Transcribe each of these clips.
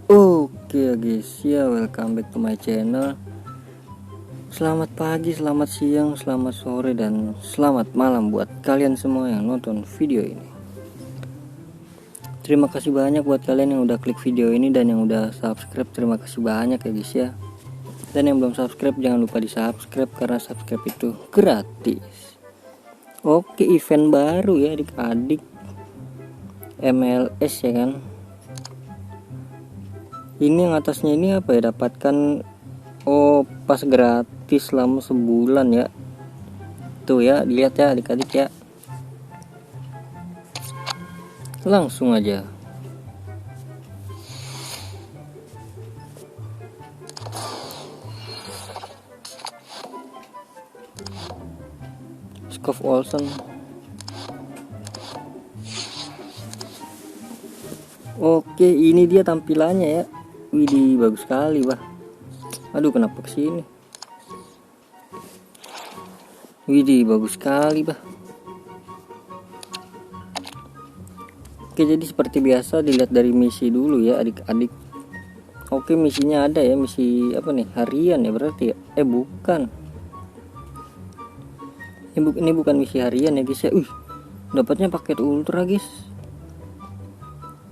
Oke guys ya, welcome back to my channel. Selamat pagi, selamat siang, selamat sore, dan selamat malam buat kalian semua yang nonton video ini. Terima kasih banyak buat kalian yang udah klik video ini dan yang udah subscribe. Terima kasih banyak ya guys ya. Dan yang belum subscribe jangan lupa di subscribe karena subscribe itu gratis. Oke, event baru ya adik-adik, MLS ya kan. Ini yang atasnya ini apa ya, dapatkan pas gratis selama sebulan ya. Tuh ya, dilihat ya adik-adik ya. Langsung aja. Skov Olsen. Oke, ini dia tampilannya ya. Widih, bagus sekali bah. Aduh, kenapa kesini? Widih, bagus sekali bah. Oke, jadi seperti biasa dilihat dari misi dulu ya adik-adik. Oke, misinya ada ya, misi apa nih, harian ya berarti ya. Bukan. Ini bukan misi harian ya guys ya. Dapatnya paket ultra guys.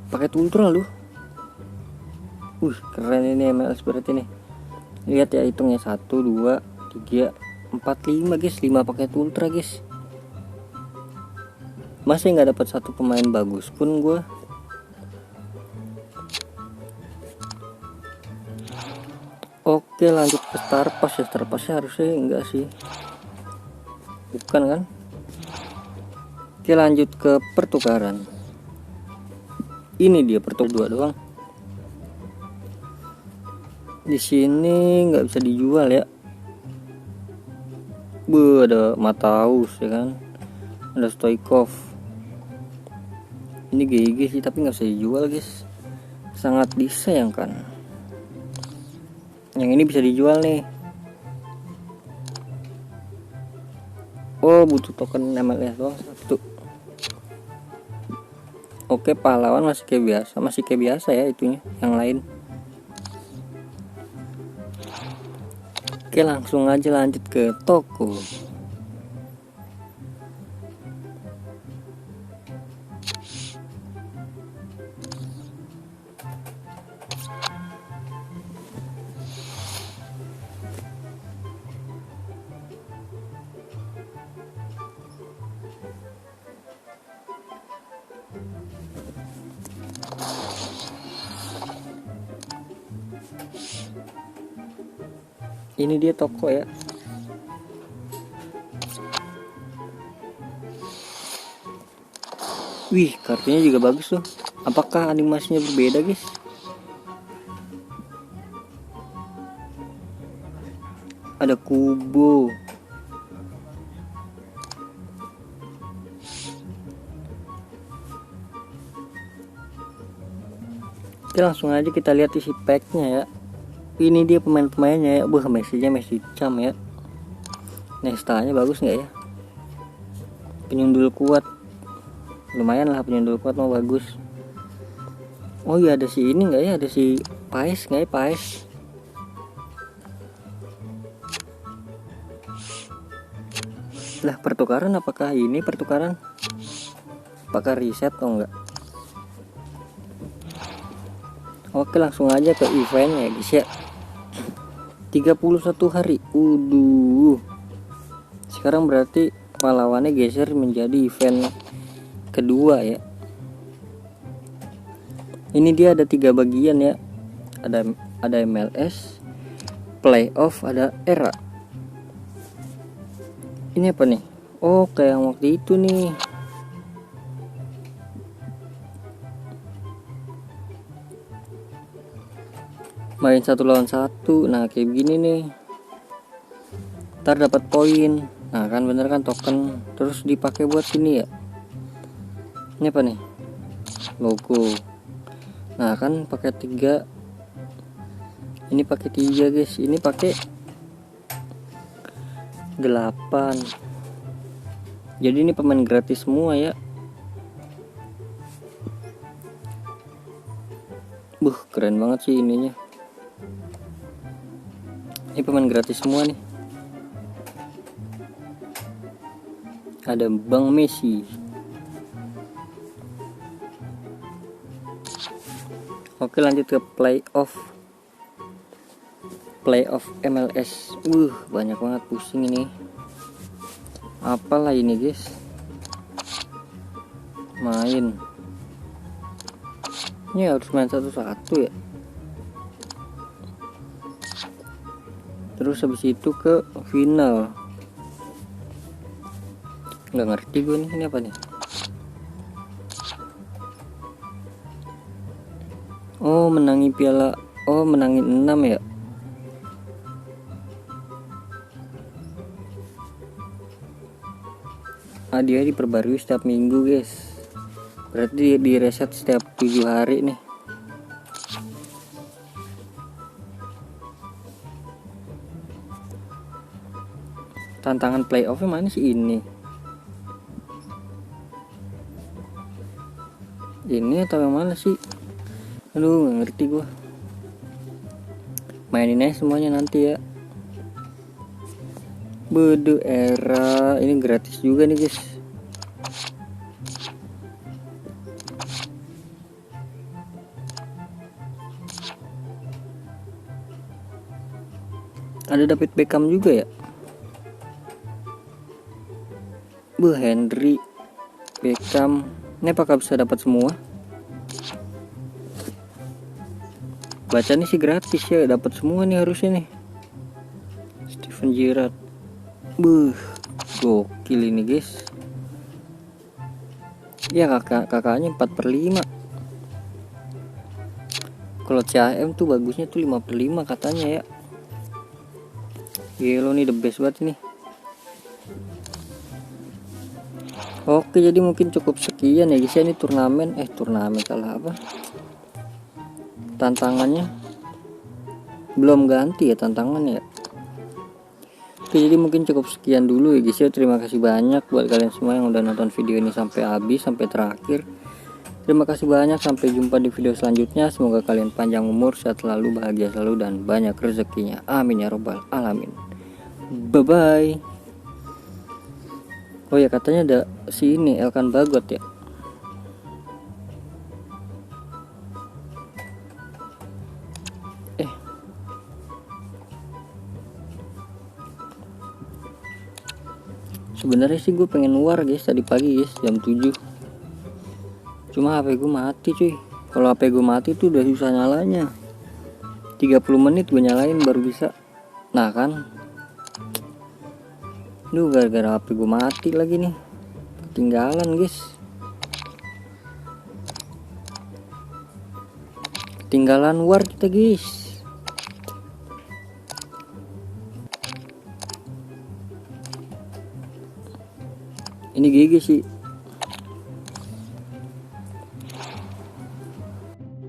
Paket ultra loh. Keren ini MLS berarti nih. Lihat ya, hitungnya 1, 2, 3, 4, 5 guys. 5 paket ultra guys. Masih nggak dapat satu pemain bagus pun gue. Oke, lanjut ke Star Pass ya. Star Passnya harusnya enggak sih, bukan kan. Oke, lanjut ke pertukaran. Ini dia pertukar 2 doang. Di sini nggak bisa dijual ya. Ada Mataus ya kan, ada Stoikov. Ini GG sih tapi nggak bisa dijual guys, sangat disayangkan. Yang ini bisa dijual nih. Butuh token MLS doang 1. Oke, pahlawan masih kayak biasa ya itunya, yang lain. Oke, langsung aja lanjut ke toko. Ini dia toko ya. Wih, kartunya juga bagus loh. Apakah animasinya berbeda guys? Ada Kubo. Oke, langsung aja kita lihat isi packnya ya. Ini dia pemain-pemainnya ya. Messi Cam ya. Nestanya bagus nggak ya? Penyundul kuat. Lumayan lah, penyundul kuat mau bagus. Iya, ada si ini nggak ya? Ada si Paes nggak ya? Paes. Lah, pertukaran apakah ini pertukaran? Apakah riset atau enggak? Oke, langsung aja ke eventnya ya guys ya. 31 hari. Sekarang berarti pahlawannya geser menjadi event kedua ya. Ini dia ada 3 bagian ya. Ada MLS, playoff, ada era. Ini apa nih? Kayak yang waktu itu nih. Main 1 lawan 1. Nah, kayak begini nih. Ntar dapat poin. Nah, kan bener kan, token terus dipakai buat sini ya. Ini apa nih? Logo. Nah, kan pakai 3. Ini pakai 3 guys. Ini pakai 8. Jadi ini pemain gratis semua ya. Keren banget sih ininya. Ini pemain gratis semua nih. Ada Bang Messi. Oke, lanjut ke playoff MLS. Banyak banget, pusing ini. Apalah ini guys, main ini harus main satu-satu ya. Terus habis itu ke final. Nggak ngerti gue nih, ini apa nih? Oh, menangi piala. Oh, menangin 6 ya. Dia diperbarui setiap minggu guys. Berarti di reset setiap 7 hari nih. Tantangan playoff mana sih ini? Ini atau yang mana sih? Aduh, nggak ngerti gua. Mainin aja semuanya nanti ya. Bodo era, ini gratis juga nih guys. Ada David Beckham juga ya. Henry, Beckham. Ini apakah bisa dapat semua? Bacanya sih gratis ya, dapat semua nih harusnya nih. Steven Gerrard. Gokil ini guys. Ya kakaknya 4/5. Kalau CAM tuh bagusnya tuh 5/5 katanya ya. Gila nih, the best banget ini. Oke, jadi mungkin cukup sekian ya guys ya, ini turnamen salah apa? Tantangannya belum ganti ya tantangannya ya. Oke, jadi mungkin cukup sekian dulu ya guys ya. Terima kasih banyak buat kalian semua yang udah nonton video ini sampai habis, sampai terakhir. Terima kasih banyak, sampai jumpa di video selanjutnya. Semoga kalian panjang umur, sehat selalu, bahagia selalu, dan banyak rezekinya. Amin ya robbal alamin. Bye bye. Oh ya, katanya ada si ini Elkan Bagot ya. Sebenarnya sih gue pengen luar guys tadi pagi guys, jam 7. Cuma HP gue mati cuy. Kalau HP gue mati tuh udah susah nyalanya. 30 menit gue nyalain baru bisa. Nah kan, duh, gara-gara HP gue mati lagi nih. Ketinggalan guys. Ketinggalan war kita guys. Ini GG sih.